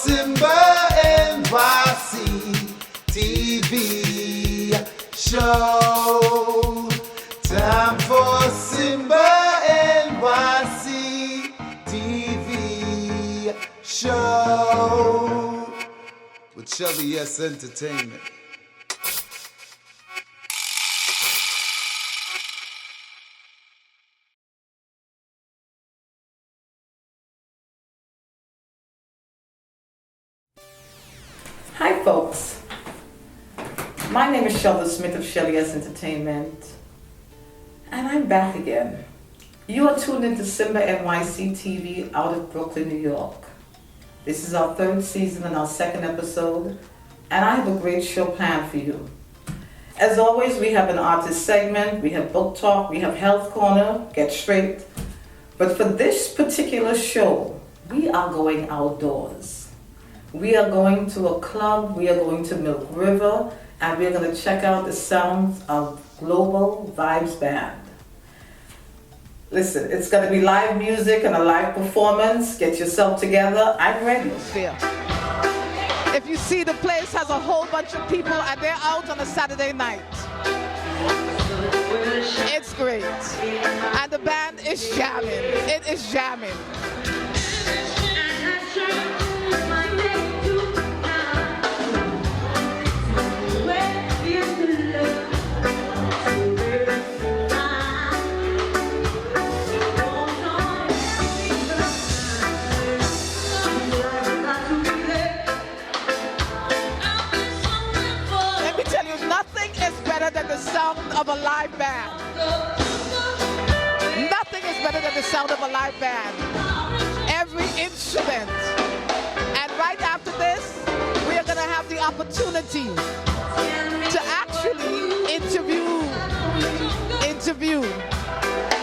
SIMBA NYC TV show. Time for SIMBA NYC TV show with Shelda Entertainment. Hi folks, my name is Shelda Smith of Shelda Entertainment, and I'm back again. You are tuned into SIMBA NYC TV out of Brooklyn, New York. This is our third season and our second episode, and I have a great show planned for you. As always, we have an artist segment, we have book talk, we have health corner, get straight. But for this particular show, we are going outdoors. We are going to a club, we are going to Milk River, and we're going to check out the sounds of Global VIBEZ Band. Listen, it's going to be live music and a live performance. Get yourself together. I'm ready. If you see, the place has a whole bunch of people and they're out on a Saturday night. It's great. And the band is jamming. It is jamming. Than the sound of a live band. Nothing is better than the sound of a live band. Every instrument. And right after this, we are going to have the opportunity to actually interview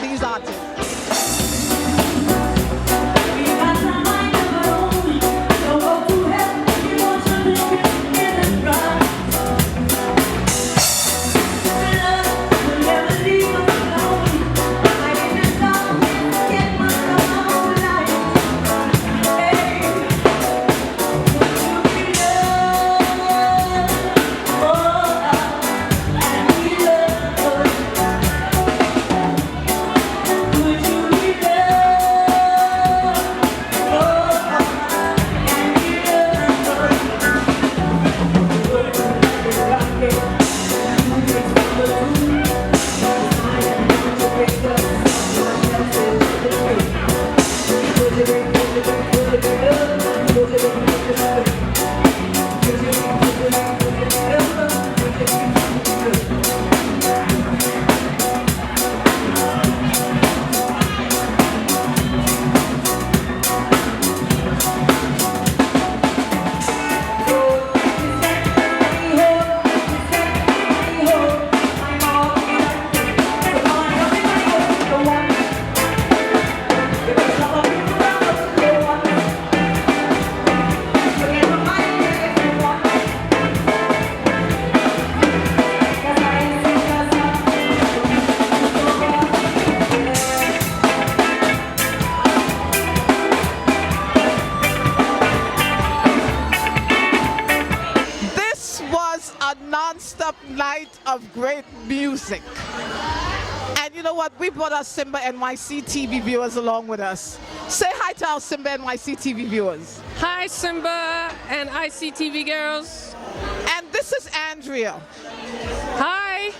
these artists. Non-stop night of great music. And you know what? We brought our SIMBA NYC TV viewers along with us. Say hi to our SIMBA NYC TV viewers. Hi SIMBA and ICTV girls. And this is Andrea. Hi.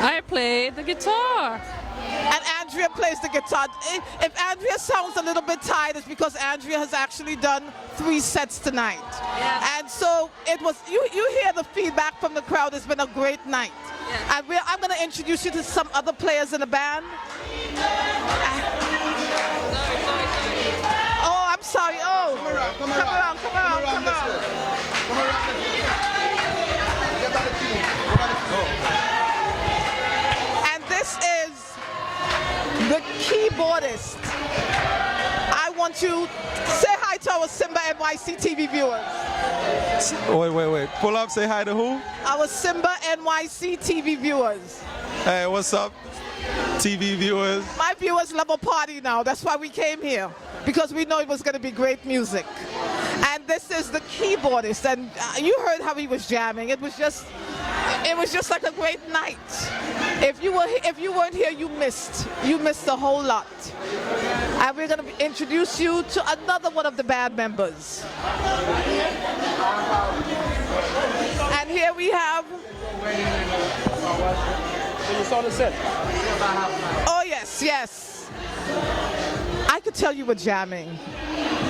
I play the guitar. And Andrea plays the guitar. If Andrea sounds a little bit tired, it's because Andrea has actually done 3 sets tonight. Yes. And so it was, you hear the feedback from the crowd. It's been a great night. Yes. And I'm going to introduce you to some other players in the band. Oh, I'm sorry. Oh, come around. And this is the keyboardist. I want you to say hi to our SIMBA NYC TV viewers. Wait. Pull up, say hi to who? Our SIMBA NYC TV viewers. Hey, what's up, TV viewers? My viewers love a party now. That's why we came here. because we know it was going to be great music. And this is the keyboardist, and you heard how he was jamming. It was just like a great night. If you weren't here, you missed a whole lot. And we're going to introduce you to another one of the band members. And here we have. You saw the set? Oh yes. I could tell you were jamming.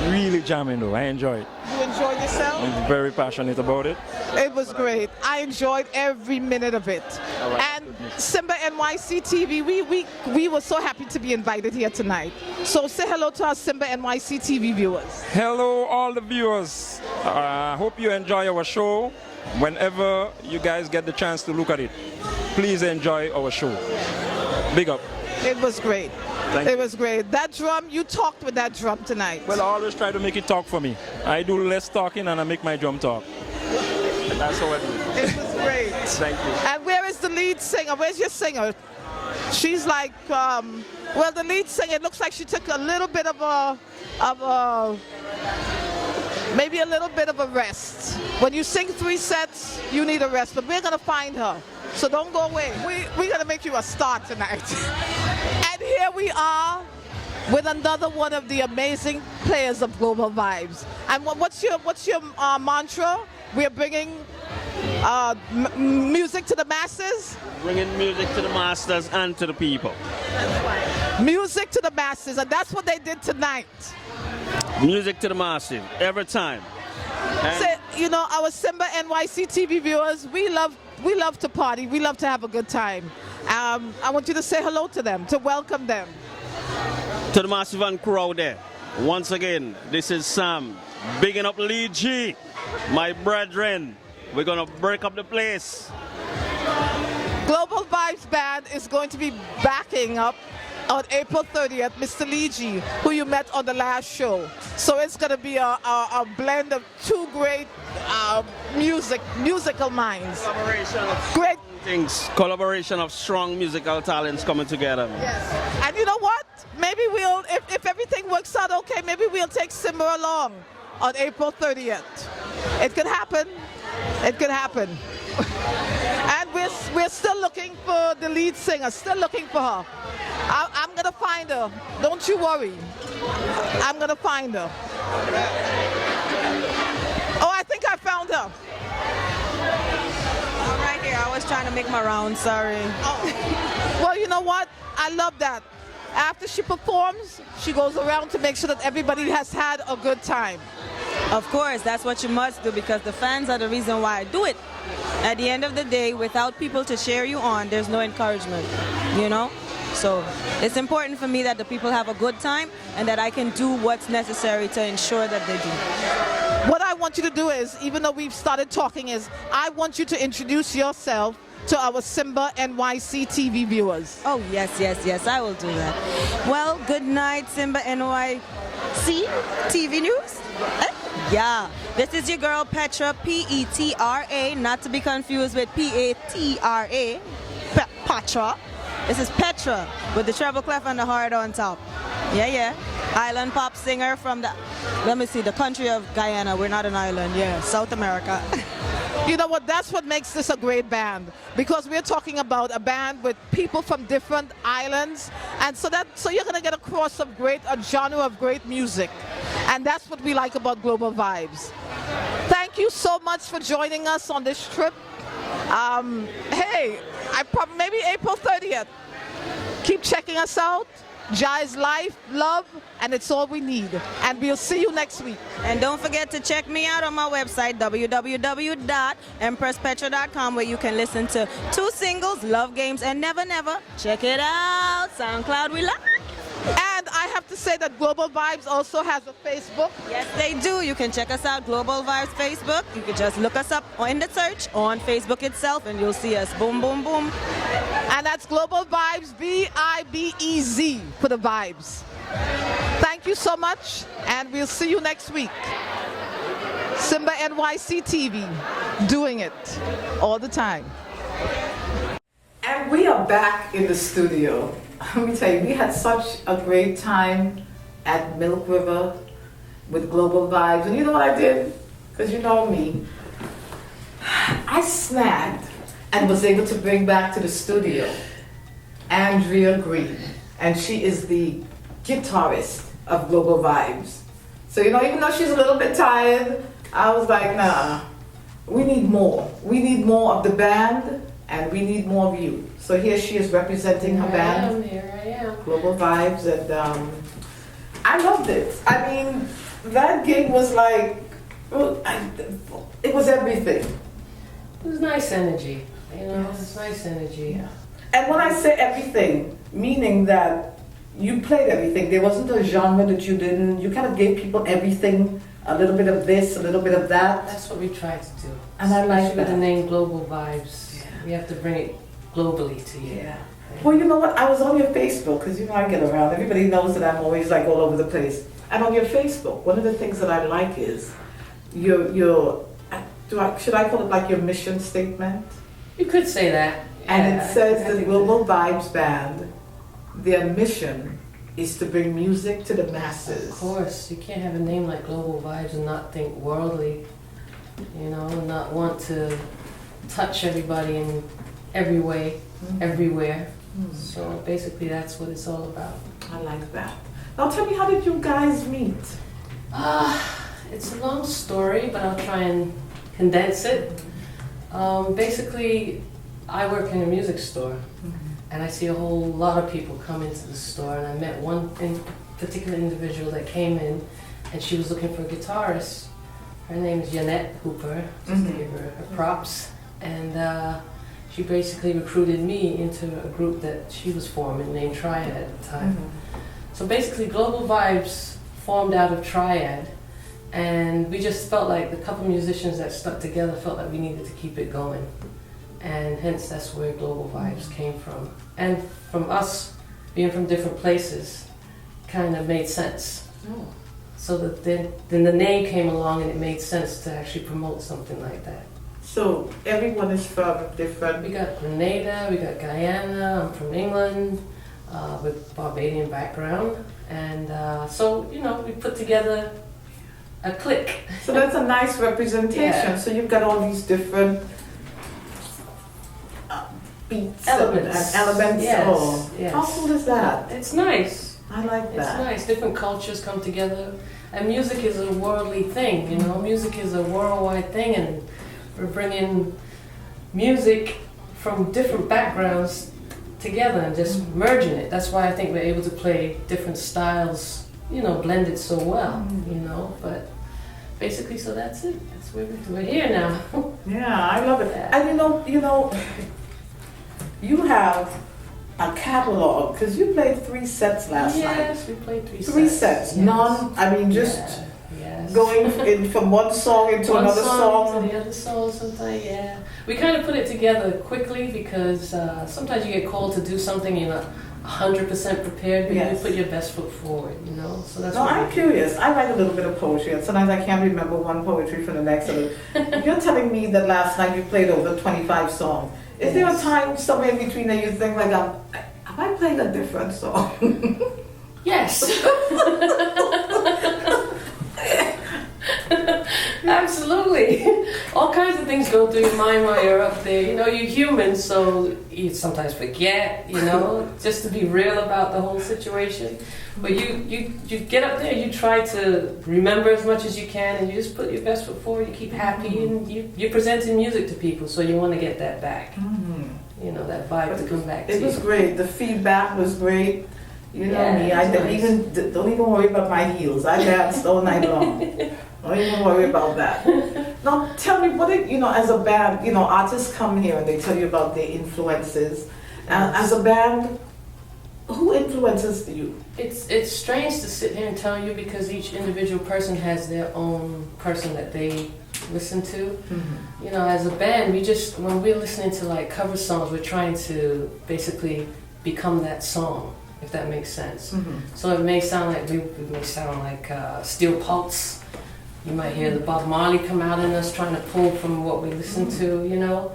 Really jamming though. I enjoyed it. You enjoyed yourself? I'm very passionate about it. It was great. I enjoyed every minute of it. And SIMBA NYC TV, we were so happy to be invited here tonight. So say hello to our SIMBA NYC TV viewers. Hello all the viewers. I hope you enjoy our show. Whenever you guys get the chance to look at it, please enjoy our show. Big up. It was great. It was great. That drum, you talked with that drum tonight. Well, I always try to make it talk for me. I do less talking and I make my drum talk. That's how I do it. It was great. Thank you. And where is the lead singer? Where's your singer? She's like, well, the lead singer, it looks like she took a little bit of a maybe a little bit of a rest. When you sing 3 sets, you need a rest, but we're going to find her. So don't go away. We're going to make you a star tonight. And here we are with another one of the amazing players of Global Vibes. And what's your mantra? We're bringing music to the masses? Bringing music to the masters and to the people. Music to the masses, and that's what they did tonight. Music to the masses, every time. So, you know, our SIMBA NYC TV viewers, we love to party. We love to have a good time. I want you to say hello to them, to welcome them. To the massive and crowd there. Once again, this is Sam, bigging up Lee G, my brethren. We're going to break up the place. Global Vibes Band is going to be backing up on April 30th, Mr. Lee G, who you met on the last show. So it's going to be a blend of 2 great musical minds. Great Things, collaboration of strong musical talents coming together. Yes. And you know what? Maybe we'll, if everything works out okay, maybe we'll take SIMBA along on April 30th. It could happen. It could happen. And we're still looking for the lead singer, still looking for her. I'm going to find her. Don't you worry. I'm going to find her. Oh, I think I found her. I'm right here. I was trying to make my round, sorry. Oh. Well, you know what? I love that. After she performs, she goes around to make sure that everybody has had a good time. Of course, that's what you must do because the fans are the reason why I do it. At the end of the day, without people to cheer you on, there's no encouragement, you know? So it's important for me that the people have a good time and that I can do what's necessary to ensure that they do. What I want you to do is, even though we've started talking, is I want you to introduce yourself to our SIMBA NYC TV viewers. Oh, yes, I will do that. Well, good night, SIMBA NYC TV News. Yeah, this is your girl Petra, P-E-T-R-A, not to be confused with P-A-T-R-A, Patra. This is Petra with the treble clef and the hard on top. Yeah. Island pop singer from the country of Guyana. We're not an island, yeah, South America. You know what, that's what makes this a great band, because we're talking about a band with people from different islands, and so you're going to get a genre of great music, and that's what we like about Global Vibes. Thank you so much for joining us on this trip. Hey, maybe April 30th. Keep checking us out. Jah is life, love, and it's all we need. And we'll see you next week. And don't forget to check me out on my website, www.empresspetra.com, where you can listen to 2 singles, Love Games and Never Never. Check it out. SoundCloud, we love. And I have to say that Global Vibes also has a Facebook. Yes, they do. You can check us out, Global Vibes Facebook. You can just look us up in the search on Facebook itself, and you'll see us. Boom, boom, boom. And that's Global Vibes, V-I-B-E-Z for the vibes. Thank you so much, and we'll see you next week. SIMBA NYC TV, doing it all the time. And we are back in the studio. Let me tell you, we had such a great time, at Milk River with Global Vibes. And you know what I did? Because you know me. I snagged and was able to bring back to the studio Andrea Green. And she is the guitarist of Global Vibes. So, you know, even though she's a little bit tired, I was like, nah, we need more. We need more of the band, and we need more of you. So here she is representing her band, Here I am. Global Vibes, and I loved it. I mean, that gig was like, it was everything. It was nice energy. You know, it's nice energy. And when I say everything, meaning that you played everything. There wasn't a genre that you didn't. You kind of gave people everything, a little bit of this, a little bit of that. That's what we tried to do. And I like Especially with that. the name Global Vibes. We have to bring it globally to you. Yeah. Well, you know what? I was on your Facebook, because you know I get around. Everybody knows that I'm always like all over the place. And on your Facebook, one of the things that I like is should I call it like your mission statement? You could say that. And Yeah, it says I the think Global Vibes Band, their mission is to bring music to the masses. Of course, you can't have a name like Global Vibes and not think worldly, you know, and not want to touch everybody in every way, everywhere. So basically that's what it's all about. I like that. Now tell me, how did you guys meet? It's a long story, but I'll try and condense it. Basically, I work in a music store, and I see a whole lot of people come into the store, and I met one particular individual that came in, and she was looking for a guitarist. Her name is Jeanette Hooper, just to give her props, and she basically recruited me into a group that she was forming named Triad at the time. So basically Global Vibes formed out of Triad, and we just felt like the couple musicians that stuck together felt like we needed to keep it going. And hence that's where Global Vibes came from. And from us being from different places kind of made sense. So that then the name came along and it made sense to actually promote something like that. So everyone is from different. We got Grenada, we got Guyana, I'm from England with Barbadian background. And so, you know, we put together a clique. So that's a nice representation. Yeah. So you've got all these different beats Elements. and elements. Yes, yes. How cool is that? It's nice. I like It's that. nice. Different cultures come together. And music is a worldly thing, you know. Music is a worldwide thing, and we're bringing music from different backgrounds together and just merging it. That's why I think we're able to play different styles, you know, blended so well, you know. But basically, so that's it. That's where we're here now. Yeah, I love it. Yeah. And you know, you have a catalog, because you played 3 sets last night. Yes, we played 3 sets. 3 sets. Yes. None. I mean, just Yes. going in from one song into One another song song. to the other song sometimes, yeah. We kind of put it together quickly because sometimes you get called to do something you're not 100% prepared, but Yes. you put your best foot forward, you know? So that's No, what I'm we do. curious. I write a little bit of poetry, and sometimes I can't remember one poetry from the next. You're telling me that last night you played over 25 songs. Is there a Yes. time somewhere in between that you think like, am I playing a different song? Yes. Absolutely. All kinds of things go through your mind while you're up there. You know, you're human, so you sometimes forget, you know, just to be real about the whole situation. But you get up there, you try to remember as much as you can, and you just put your best foot forward, you keep happy, and you're presenting music to people, so you want to get that back. You know, that vibe to come back to It was you. great. The feedback was great. You know Yeah, me. it I was nice. don't even worry about my heels. I danced all night long. Don't even worry about that. Now tell me, as a band, artists come here and they tell you about their influences. As a band, who influences you? It's strange to sit here and tell you because each individual person has their own person that they listen to. You know, as a band, when we're listening to like cover songs, we're trying to basically become that song, if that makes sense. So it may sound like we may sound like Steel Pulse. You might hear the Bob Marley come out in us, trying to pull from what we listen to. You know,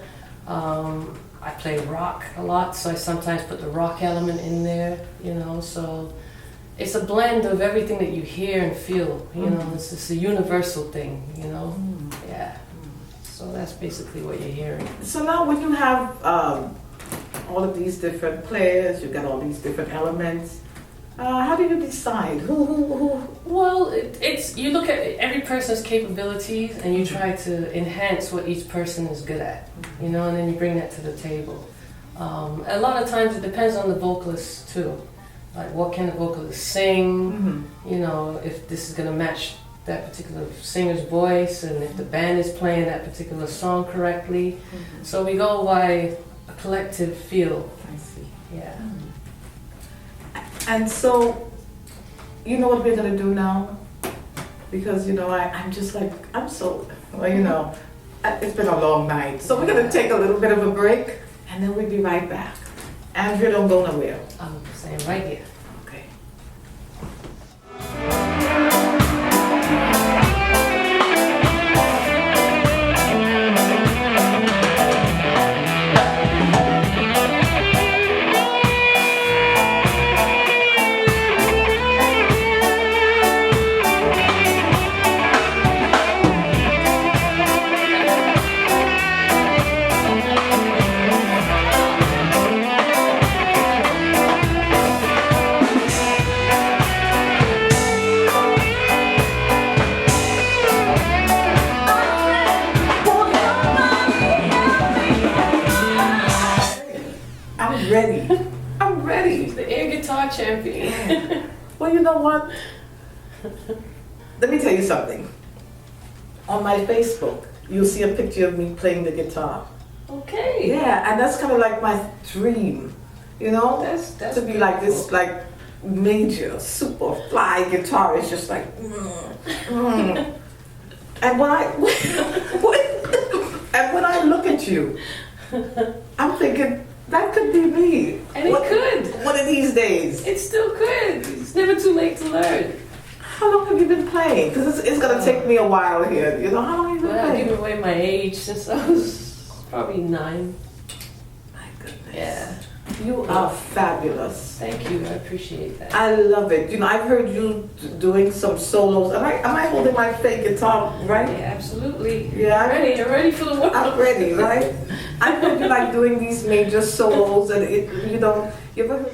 I play rock a lot, so I sometimes put the rock element in there. You know, so it's a blend of everything that you hear and feel. You know, it's a universal thing. You know, yeah. So that's basically what you're hearing. So now, when you have all of these different players, you've got all these different elements. How do you decide who? Well, it's you look at every person's capabilities and you try to enhance what each person is good at, you know, and then you bring that to the table. A lot of times it depends on the vocalist too, like what can the vocalist sing, you know, if this is going to match that particular singer's voice and if the band is playing that particular song correctly. So we go by a collective feel. I see. Yeah. And so, you know what we're gonna do now? Because, you know, I'm just like, I'm so, well, you know, it's been a long night. So we're gonna take a little bit of a break and then we'll be right back. Andrea, don't go nowhere. I'm saying right here. Okay. I'm ready. The air guitar champion. Well, you know what? Let me tell you something. On my Facebook, you'll see a picture of me playing the guitar. Okay. Yeah, and that's kind of like my dream, you know? That's to be like this, like major, super fly guitarist, just like. And when I look at you, I'm thinking that could be me. And it could. One of these days. It still could. It's never too late to learn. How long have you been playing? Because it's going to take me a while here. You know, how long have you been Well, I've playing? given away my age since I was probably 9. My goodness. Yeah. You are fabulous. Thank you. I appreciate that. I love it. You know, I've heard you doing some solos. Am I holding my fake guitar right? Yeah, absolutely. Yeah, I'm ready for the work. I'm ready, right? I've heard you like doing these major solos, and you know, you ever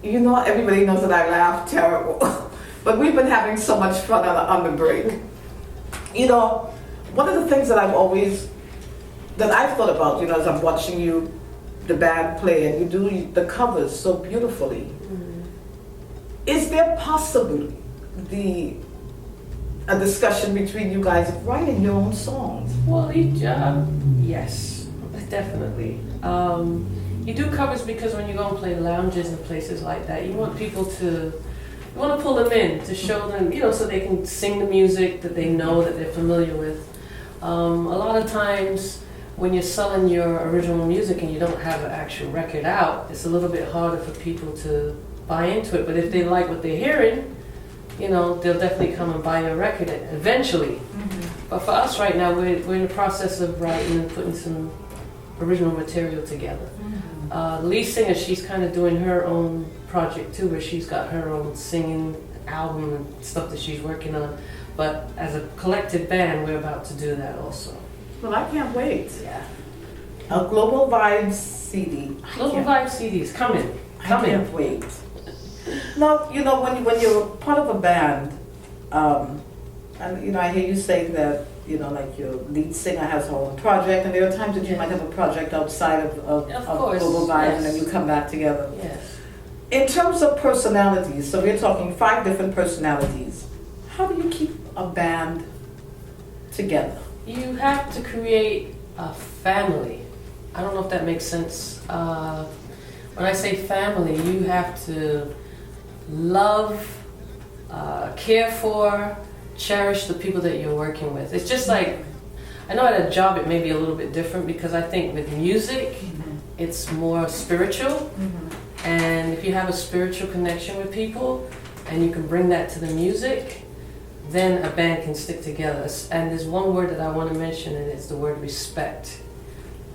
You know, everybody knows that I laugh terrible, but we've been having so much fun on the break. You know, one of the things that I've thought about, you know, as I'm watching you, the band play, and you do the covers so beautifully. Is there possibly a discussion between you guys of writing your own songs? Well, yes, definitely. You do covers because when you go and play lounges and places like that, you want people you want to pull them in to show them, you know, so they can sing the music that they know, that they're familiar with. A lot of times when you're selling your original music and you don't have an actual record out, it's a little bit harder for people to buy into it. But if they like what they're hearing, you know, they'll definitely come and buy your record eventually. But for us right now, we're in the process of writing and putting some original material together. The lead singer, she's kind of doing her own project too, where she's got her own singing album and stuff that she's working on. But as a collective band, we're about to do that also. Well, I can't wait. Yeah. A Global VIBEZ CD. Global VIBEZ CD is coming. I can't wait. No, you know, when you're part of a band, and you know, I hear you saying that, you know, like your lead singer has her own project, and there are times that you might have a project outside of course, Global VIBEZ, yes. and then you come back together. Yes. In terms of personalities, so we're talking 5 different personalities. How do you keep a band together? You have to create a family. I don't know if that makes sense. When I say family, you have to love, care for, cherish the people that you're working with. It's just like, I know at a job it may be a little bit different because I think with music, it's more spiritual. And if you have a spiritual connection with people and you can bring that to the music, then a band can stick together. And there's one word that I want to mention, and it's the word respect.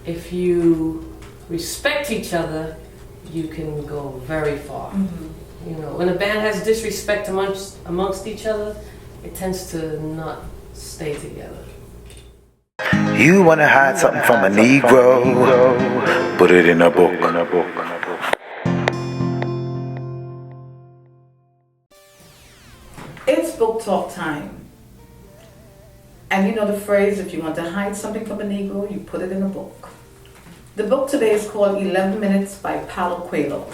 If you respect each other, you can go very far. You know, when a band has disrespect amongst each other, it tends to not stay together. You wanna hide something from a Negro, put it in a book. It's book talk time. And you know the phrase, if you want to hide something from a Negro, you put it in a book. The book today is called 11 Minutes by Paulo Coelho.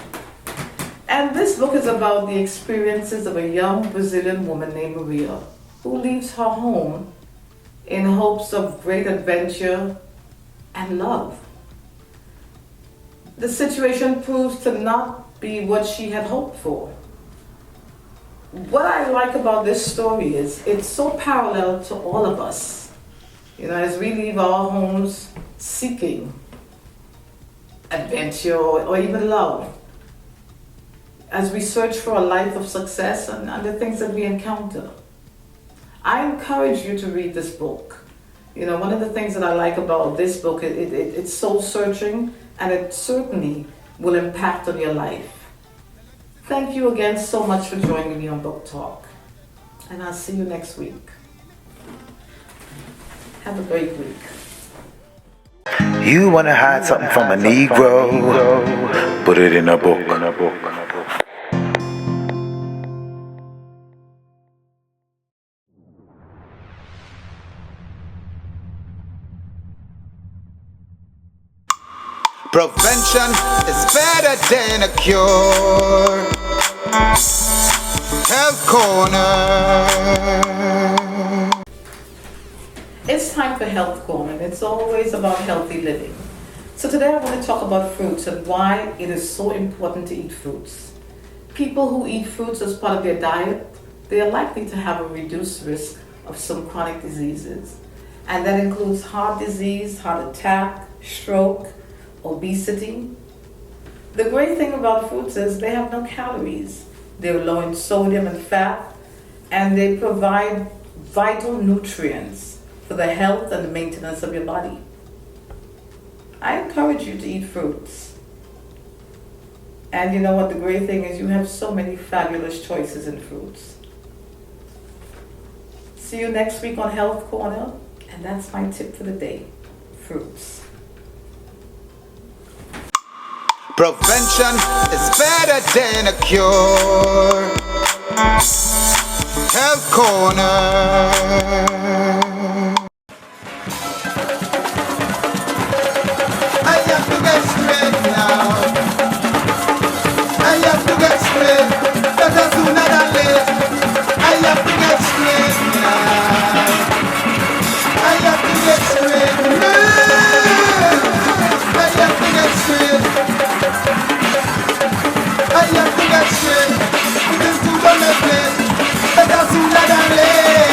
And this book is about the experiences of a young Brazilian woman named Maria, who leaves her home in hopes of great adventure and love. The situation proves to not be what she had hoped for. What I like about this story is it's so parallel to all of us. You know, as we leave our homes seeking adventure or even love, as we search for a life of success and the things that we encounter. I encourage you to read this book. You know, one of the things that I like about this book, it's soul searching, and it certainly will impact on your life. Thank you again so much for joining me on Book Talk. And I'll see you next week. Have a great week. You wanna hide something from a Negro, put it in a book. Prevention is better than a cure. Health Corner. It's time for Health Corner. It's always about healthy living. So today I want to talk about fruits and why it is so important to eat fruits. People who eat fruits as part of their diet, they are likely to have a reduced risk of some chronic diseases. And that includes heart disease, heart attack, stroke, obesity. The great thing about fruits is they have no calories. They're low in sodium and fat, and they provide vital nutrients for the health and the maintenance of your body. I encourage you to eat fruits. And you know what the great thing is? You have so many fabulous choices in fruits. See you next week on Health Corner, and that's my tip for the day: fruits. Prevention is better than a cure. Health Corner. I have to get straight now. I have to get straight, better sooner than late. I have to get straight now. I have to get straight now. I have to get straight. I have to get straight. It is too on the plate, better sooner than late.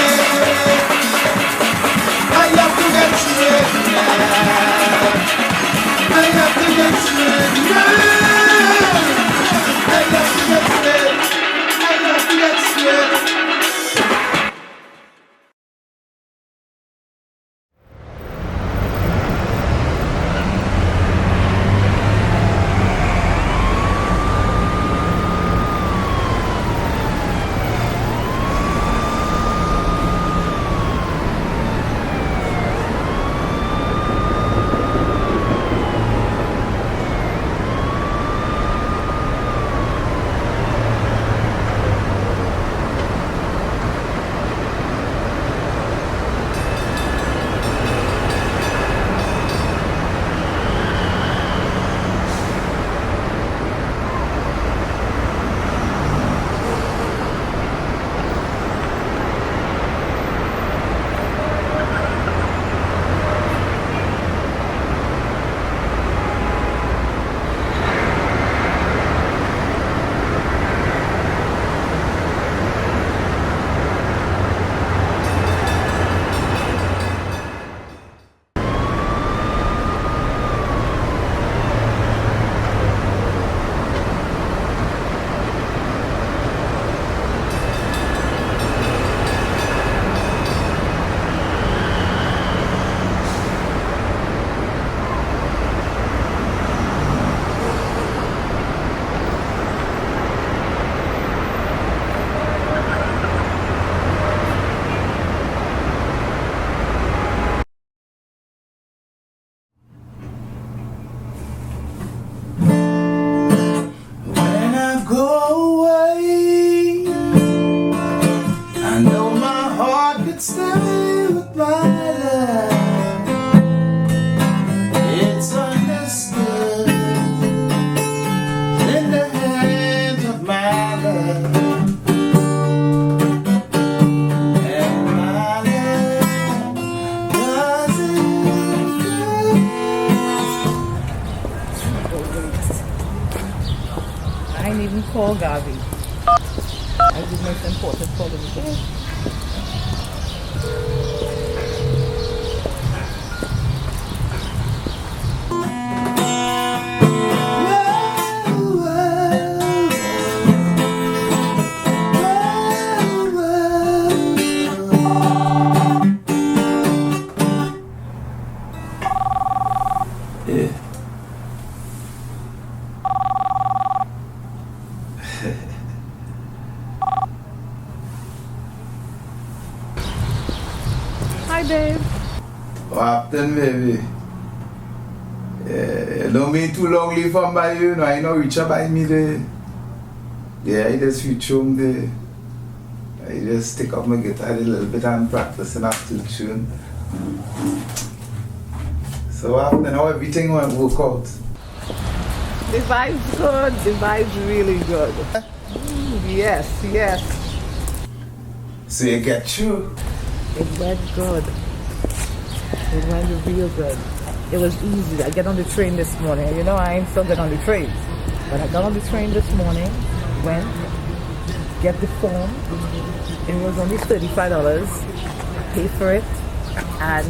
call Garvey. I did the most important call of the day. Hi, Dave. What happened, baby? Yeah, don't be too long leave from by you, no, I know reach up by me there. Yeah, I just reach home there. I just take up my guitar a little bit and practice an after tune. So what happened? How everything went work out? The vibe's good. The vibe's really good. Yes, yes. So you get through? It went good. It went real good. It was easy. I get on the train this morning. You know, I ain't so good on the train. But I got on the train this morning, went, get the form. It was only $35. Pay for it. And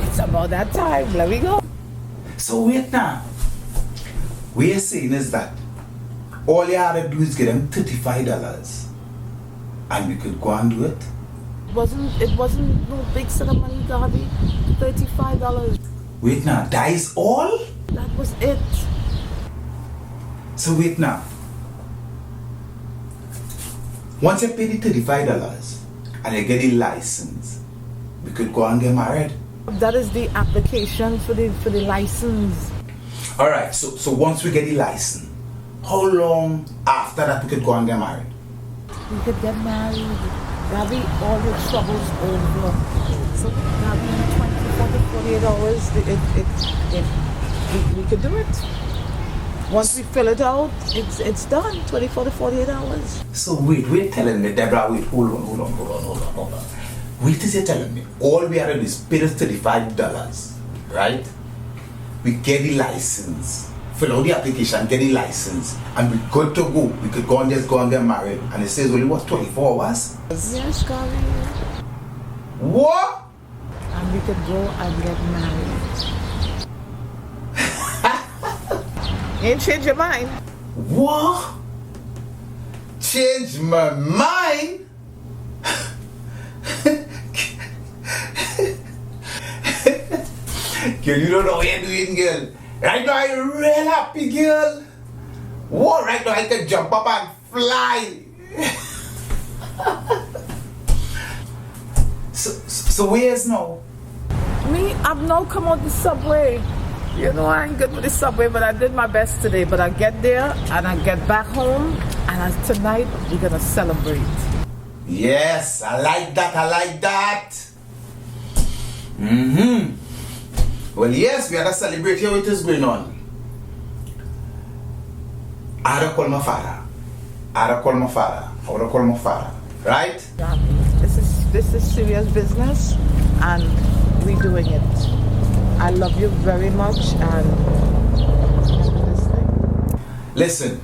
it's about that time. Let me go. So wait now. What you're saying is that all you had to do is get them $35 and we could go and do it? It wasn't no big set of money, Garvey. $35. Wait now, that is all? That was it. So wait now. Once you pay the $35 and you get the license, we could go and get married. That is the application for the license. Alright, so once we get the license, how long after that we could go and get married? We could get married. Gabby, all the trouble's over. So Gabby, in 24 to 48 hours, we could do it. Once we fill it out, it's done. 24 to 48 hours. So wait telling me, Deborah, wait, hold on. Wait is you telling me, all we have to do is pay the $35, right? We get the license, fill out the application, get the license, and we're good to go. We could go and just go and get married. And it says only what, 24 hours? Yes, Gabby. What? And we could go and get married. Ain't change your mind. What? Change my mind? Girl, you don't know what you're doing, girl. Right now, I'm real happy, girl. What? Right now, I can jump up and fly. So where's now? Me, I've now come out the subway. You know, I ain't good with the subway, but I did my best today. But I get there, and I get back home, and tonight, we're going to celebrate. Yes, I like that. Mm-hmm. Well, yes, we had to celebrate here. What is going on? I had to call my father. I would have called my father. Right? This is serious business, and we're doing it. I love you very much, and listen.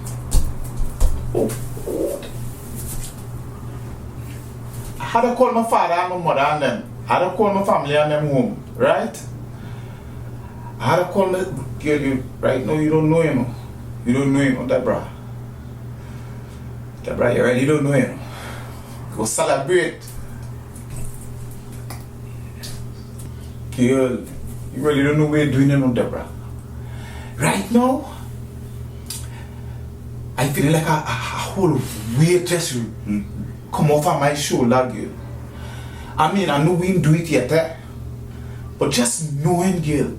I had to call my father and my mother and them. I had to call my family and them home. Right? I had to call my girl. You right now, you don't know him. You don't know him, Deborah. Deborah, you really don't know him. Go celebrate. Girl, you really don't know what you're doing, Deborah. Right now, I feel like a whole weight just come off of my shoulder, girl. I mean, I know we didn't do it yet, but just knowing, girl,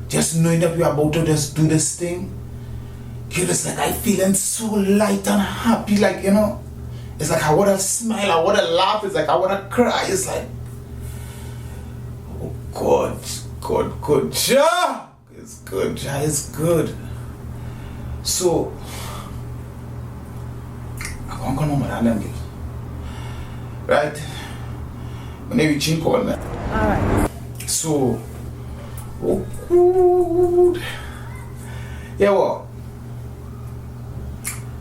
just knowing that we're about to just do this thing, girl, it's like I'm feeling so light and happy, like, you know, it's like I want to smile, I want to laugh, it's like I want to cry, it's like, oh God, Jah, it's good, Jah is good. So, I'm going to come home and them, girl. Right? My name is Chinko, man. alright. So, oh good. Yeah, what?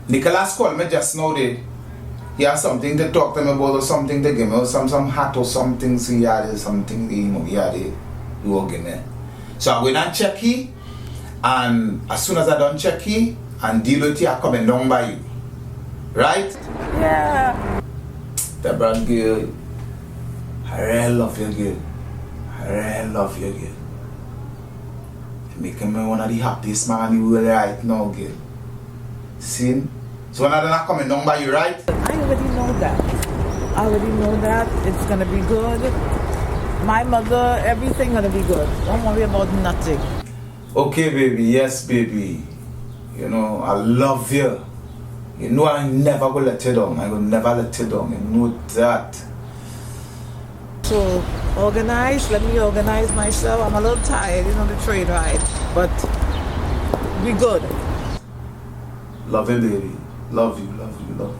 Nicholas called me just now. He has something to talk to me about or something to give me, some hat or something. So he had something, he will give me. So I went and check he, and as soon as I done check he and deal with it, I coming down by you. Right? Yeah. Deborah girl, I really love you, girl. I really love you, girl. You're making me one of the happiest man in the world right now, girl. See? So when I'm not coming down by you, right? I already know that. I already know that. It's gonna be good. My mother, everything gonna be good. Don't worry about nothing. Okay, baby. Yes, baby. You know, I love you. You know I never will let you down. I will never let you down. You know that. So, organize. Let me organize myself. I'm a little tired, the train ride. But we good. Love you, baby. Love you, love you, love you.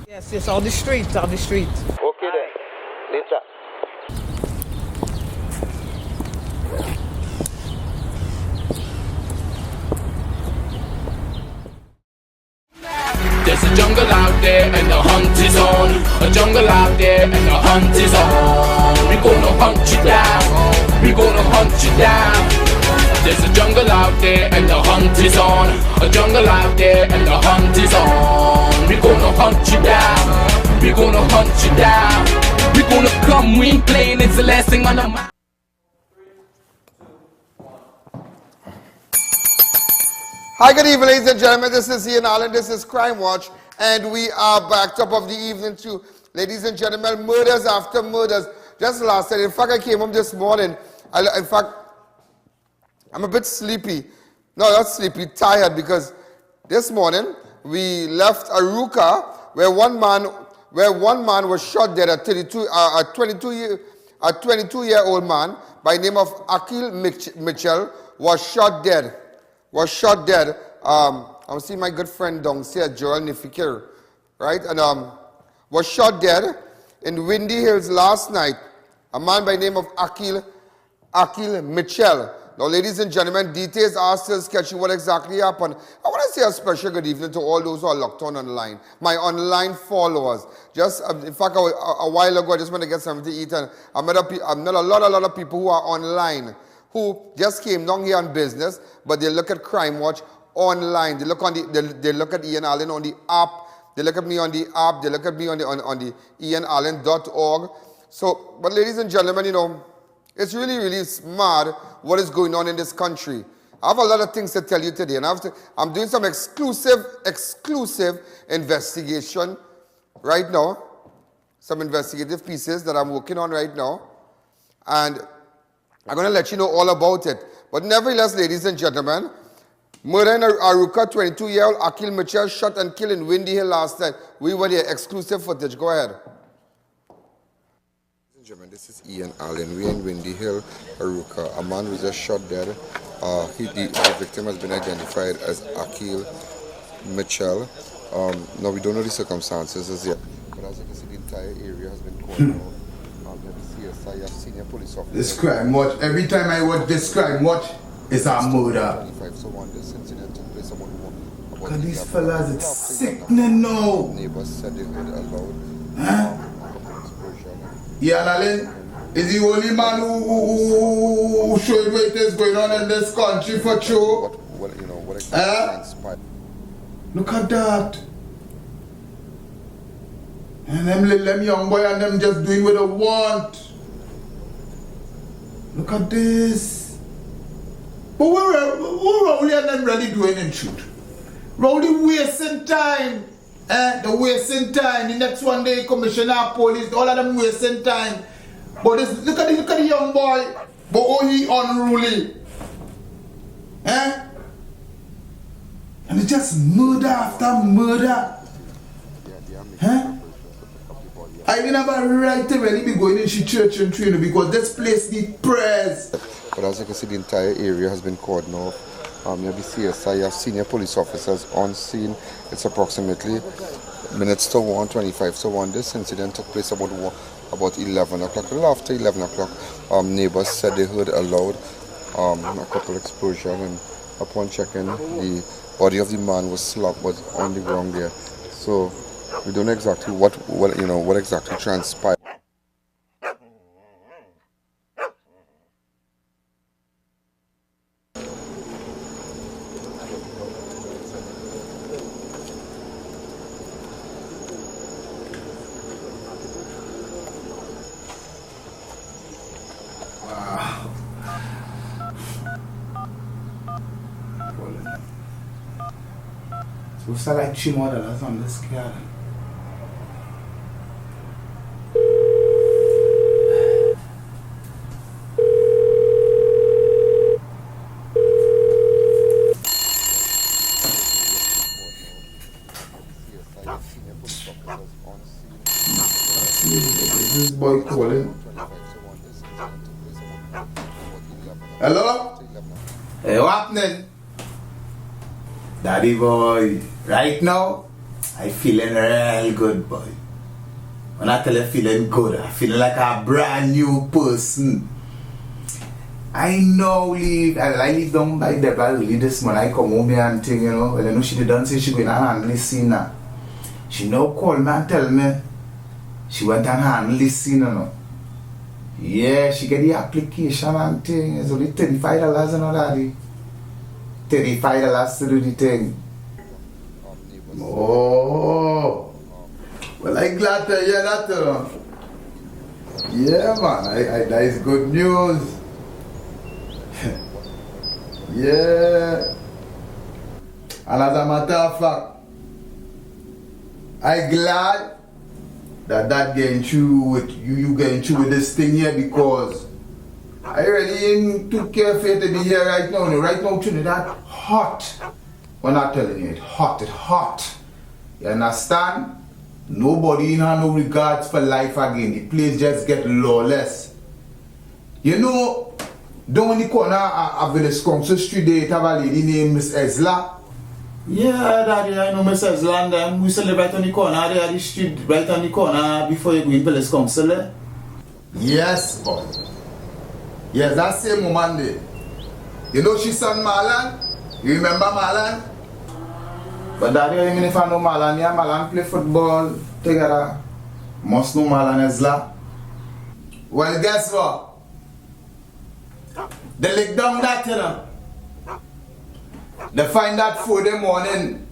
Yes, on the street, on the street. Okay then. Later. There's a jungle out there and the hunt is on. A jungle out there and the hunt is on. We gonna hunt you down. We gonna hunt you down. There's a jungle out there and the hunt is on. A jungle out there and the hunt is on. We gonna hunt you down. We gonna hunt you down. We gonna come, we ain't playing, it's the last thing on our mind. Hi, good evening, ladies and gentlemen. This is Ian Allen. This is Crime Watch, and we are back top of the evening to, ladies and gentlemen, murders after murders. Just last night, in fact, I came home this morning. In fact, I'm a bit sleepy. No, not sleepy, tired, because this morning we left Aruka, where one man was shot dead. A 22-year-old man by the name of Akil Mitchell was shot dead. I'm seeing my good friend downstairs, Joel Nifikir, right? And was shot dead in Windy Hills last night. A man by the name of Akil Mitchell. Now, ladies and gentlemen, details are still sketchy what exactly happened. I want to say a special good evening to all those who are locked on online, my online followers. Just, in fact, a while ago, I just went to get something to eat, and I met a lot of people who are online, who just came down here on business, but they look at Crime Watch online. They look at Ian Allen on the app. They look at me on the app. They look at me on the ianallen.org. So, but ladies and gentlemen, it's really, really mad what is going on in this country. I have a lot of things to tell you today, and I'm doing some exclusive investigation right now. Some investigative pieces that I'm working on right now, and I'm going to let you know all about it. But nevertheless, ladies and gentlemen, murder in Aruka, 22-year-old Akil Mitchell shot and killed in Windy Hill last night. We were there, exclusive footage. Go ahead. Ladies and gentlemen, this is Ian Allen. We're in Windy Hill, Aruka. A man was just shot dead. The victim has been identified as Akil Mitchell. Now, we don't know the circumstances as yet. But as you can see, the entire area has been called out. CSI, senior police officer. This Crime Watch, every time I watch this Crime Watch, it's a murder. Look at these fellas, it's sickening now. Neighbors said they heard a loud explosion. Ian Allen is the only man who showed what is going on in this country for sure. What exactly transpired? Look at that. And them young boy and them just doing what they want. Look at this. But what Rowley and them really doing in truth? Rowley wasting time. They're wasting time. The next one day, commissioner, police, all of them wasting time. But look at the young boy. But he unruly. And it's just murder after murder. I didn't have a right to really be going into church and training because this place needs prayers. But as you can see, the entire area has been cordoned off. You have the CSI, you have senior police officers on scene. It's approximately minutes to 1:25 to 1. This incident took place about 11 o'clock. A little after 11 o'clock, neighbors said they heard a loud a couple explosions, and upon checking, the body of the man was slumped was on the ground there. So we don't know exactly what exactly transpired. Looks like $3 on this car. This boy calling. Hello? Hey, what happening? Daddy boy, right now, I feeling real good, boy. When I tell you feeling good, I feeling like a brand new person. I leave down by the early this morning. I come home here and thing, Well, I know she didn't say she going to handle this scene now. She now call me and tell me she went and handle this scene, Yeah, she get the application and thing. It's only $35 and all that. $35 to do the thing. Oh, well, I'm glad to hear that. Yeah, man, that is good news. Yeah. And as a matter of fact, I'm glad that getting through with you getting through with this thing here, because I really ain't too careful to be here right now. Right now, Trinidad, hot. I'm not telling you, it's hot. You understand? Nobody in no regards for life again. The place just get lawless. Down in the corner of Village Council Street, they have a lady named Miss Ezla. Yeah, Daddy, I know Miss Ezla, and them. We used to live right on the corner there, the street, right on the corner before you go in Village Council. Yes, boy. Yes, that same woman there. She's son Marlon? You remember Marlon? But Daddy, even if I know Marlon, yeah, Marlon play football together. Must know Marlon Ezla. Well, guess what? They lick down that, They find that 4 in the morning,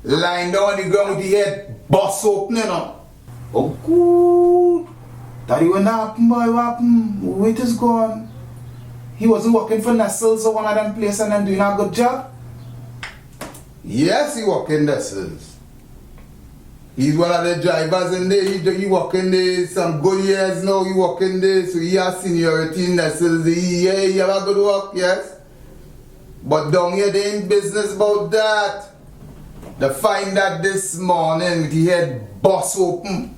lying down on the ground with the head bust open, Oh, good. Daddy, what happened, boy? What happened? Weight is gone. He wasn't working for Nestles or one of them places and then doing a good job? Yes, he working in Nestles. He's one of the drivers in there. He working there some good years now. He working there, so he has seniority in Nestles. He have a good work, yes. But down here, they ain't business about that. They find that this morning with the head bust open.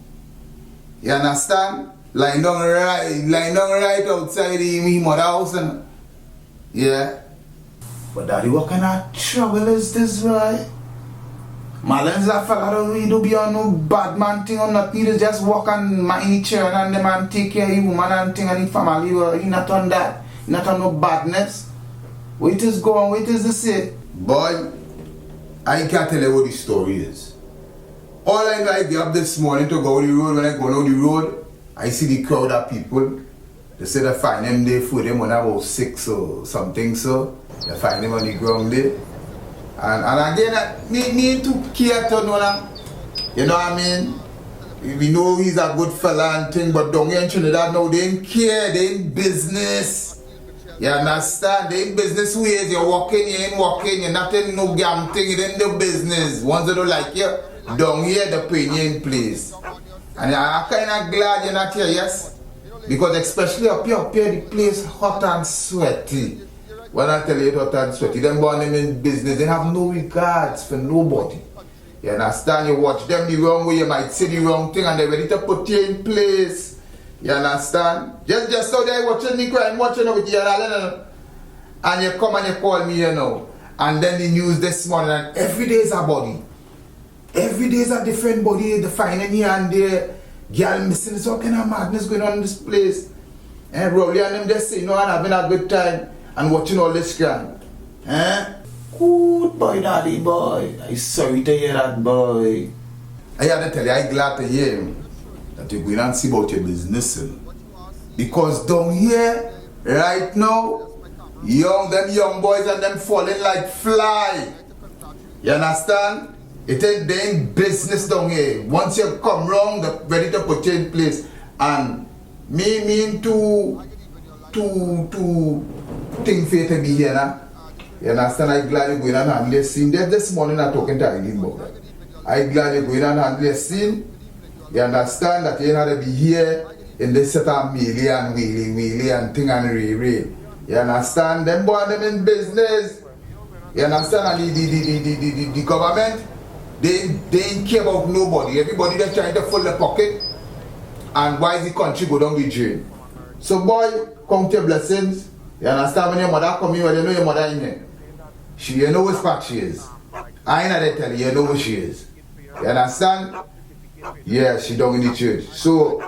You understand? Lying down right outside the mother house. Yeah. But Daddy, what kind of trouble is this, right? Marlon's a fella who don't be on no bad man thing or nothing. He just walk and mind the children and them and take care of the woman and thing and the family. He not on that. He not on no badness. Wait is going, wait is the say. Boy, I can't tell you what the story is. All I know, I get up this morning to go on the road. When I go on the road, I see the crowd of people. They say they find them there for them when I was 6 or something, so they find them on the ground there. And again, me too care to know that. You know what I mean? We know he's a good fella and thing, but down here in Trinidad now, they ain't care, they ain't business. You understand? They ain't business ways. You're walking, you ain't walking, you're not in no damn thing, you ain't no business. Ones that don't like you, down here, they're paying you in place. And I'm kind of glad you're not here, yes? Because especially up here, the place hot and sweaty. When I tell you it's hot and sweaty, them born them in business, they have no regards for nobody. You understand? You watch them the wrong way, you might say the wrong thing and they're ready to put you in place. You understand? Just out there watching the crime, watching over here, and you come and you call me here now. And then the news this morning, and every day is a body. Every day is a different body, they finding here and there. Girl missing, it's all kind of madness going on in this place. And probably and them just saying, no, I'm having a good time and watching all this crime. Good boy, daddy boy. I'm sorry to hear that, boy. I had to tell you, I'm glad to hear that you're going and see about your business. Because down here, right now, them young boys and them falling like fly. You understand? It ain't their business down here. Once you come round, they're ready to put you in place. And me mean to think for you to be here now. You understand? I'm glad you're going and handle your scene. This morning I'm talking to Eileen about that. I'm glad you're going and handle your scene. You understand that you're not to be here in this set of mealy and wheelie and thing and ray. You understand? Them boys them in business. You understand? And the government, they ain't care about nobody. Everybody they're trying to fill the pocket. And why is the country go down the drain? So boy, count your blessings. You understand? When your mother come here, well, you know your mother in here. You know which part she is. I ain't gonna tell you, you know who she is. You understand? Yeah, she down in the church. So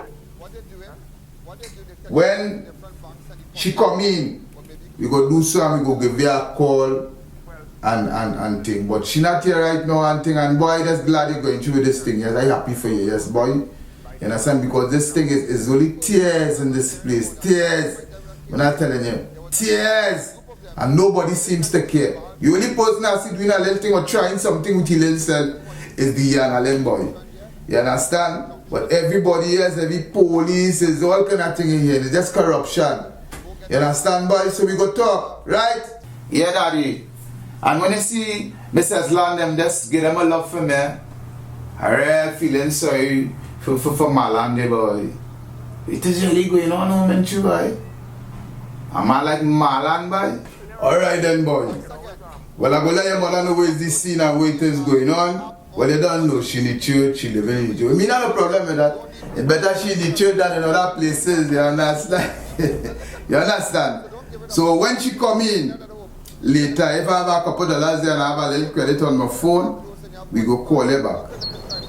when she come in, we go do something, we go give her a call and thing. But she not here right now and thing. And boy, just glad you're going through this thing. Yes, I'm happy for you. Yes, boy. You understand? Because this thing is only tears in this place. Tears. I'm not telling you. Tears. And nobody seems to care. The only person I see doing a little thing or trying something with his little self is the young Allen boy. You understand? But everybody else, every police, is all kind of thing in here. It's just corruption. You understand, boy? So we go talk, right? Yeah, daddy. And when you see Mrs. Land, them just give them a love for me. I really feeling sorry for my land, boy. It is really going on, woman, too, boy. Am I like Marlon, boy? Alright then, boy. Well, I go let your mother know where is this scene and where it is going on. Well, you don't know. She in the church, she living in the church. I mean, I have a problem with that. It's better she in the church than in other places, you understand? You understand? So when she come in, later, if I have a couple dollars there and I have a little credit on my phone, we go call her back.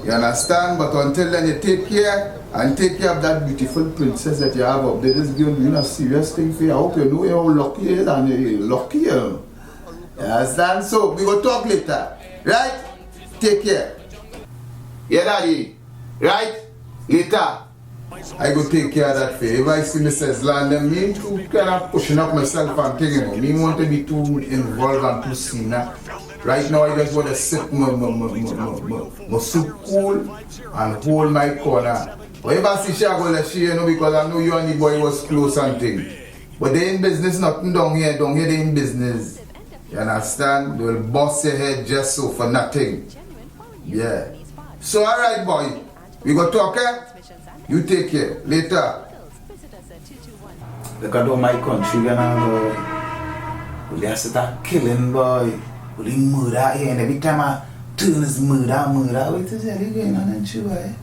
You understand? But until then, you take care and take care of that beautiful princess that you have up there. This girl doing a serious thing for you. I hope you know how lucky you is and you're lucky. You understand? So, we go talk later. Right? Take care. Yeah, daddy. Right? Later. I go take care of that for you. If I see Mrs. Land, me too kind of pushing up myself and thinking, me want to be too involved and too seen. Right now, I just want to sit my soup cool and hold my corner. But if I see she, I go let she, you know, because I know you and the boy was close and thing. But they in business, nothing down here they in business. You understand? They will bust your head just so for nothing. Yeah. So alright, boy. We go talk, eh? You take care. Later. Look at all my country, you know, boy. They start killing, boy. Will he murder here? And every time I turn is murder. What is really going on in you, boy?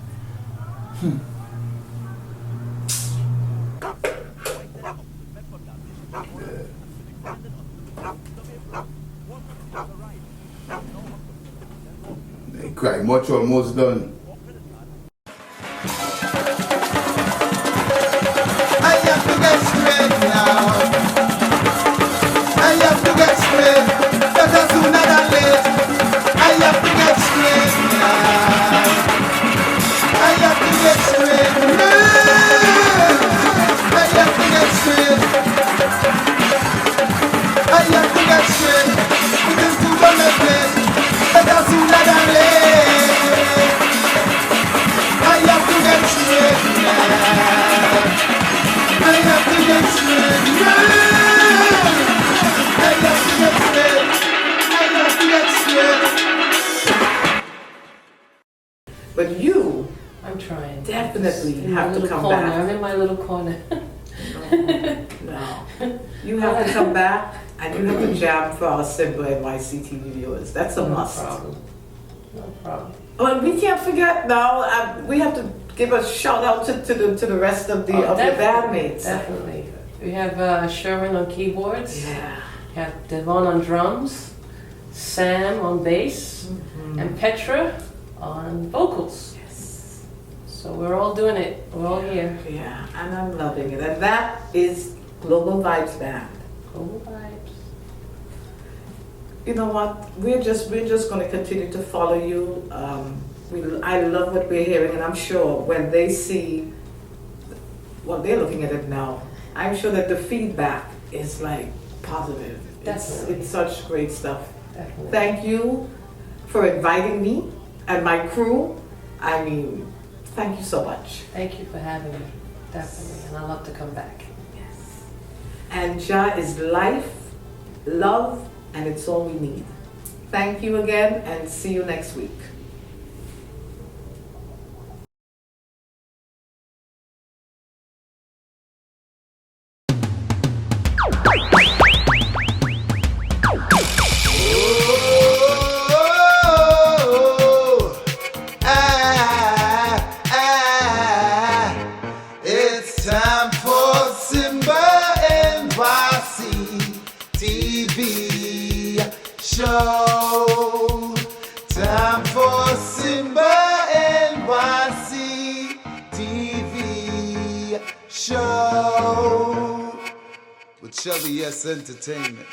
They cry much almost done. I have to get straight now. I have to get straight. Better sooner than late. I have to get straight now. I have to get straight now. I have to get straight. I have to get straight. It is too on the plate. Better sooner than late. I have to get straight now. I have to get straight now. I have to get straight. I have to get straight. But you I'm trying. definitely In my have to little come corner. back. I'm in my little corner. No. You have to come back and you have to jam for our SIMBA NYC TV viewers. That's a must. No problem. Oh, and we can't forget now, we have to give a shout out to the rest of the your bandmates. Definitely. We have Sherman on keyboards. Yeah. We have Devon on drums. Sam on bass. And Petra on vocals. Yes. So we're all doing it. We're all here. Yeah, and I'm loving it. And that is Global Vibes Band. Global Vibes. you know what? We're just going to continue to follow you. I love what we're hearing, and I'm sure when they see, well, they're looking at it now. I'm sure that the feedback is like positive. It's such great stuff. Definitely. Thank you for inviting me and my crew. I mean, thank you so much. Thank you for having me. Definitely. And I love to come back. Yes. And Jah is life, love, and it's all we need. Thank you again, and see you next week. It's time for Simba NYC TV show. Time for Simba NYC TV show with Shelda Entertainment.